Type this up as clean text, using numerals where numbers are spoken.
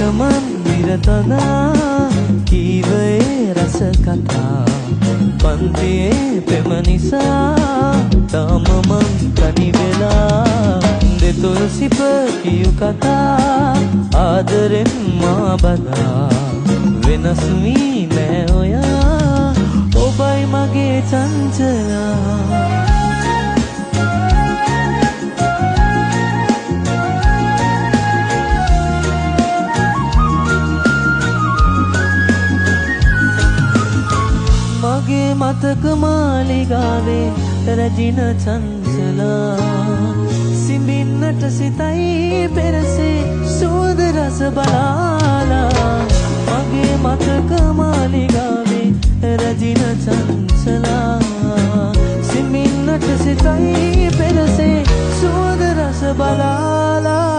මන්දිරතනා කීවේ රස කතා පන්තියේ පෙම නිසා තාම මං තනි වෙලා දෙතොල් සිප කියු කතා ආදරෙන් මා බදා වෙනස් වී නෑ ඔයා ඔබයි මගේ චංචලා මගේ මතක මාලිගාවේ රැජින චංචලා සිඹින්නට සිතයි පෙරසේ සුවඳ රස බලාලා මගේ මතක මාලිගාවේ රැජින චංචලා සිඹින්නට සිතයි පෙරසේ සුවඳ රස බලාලා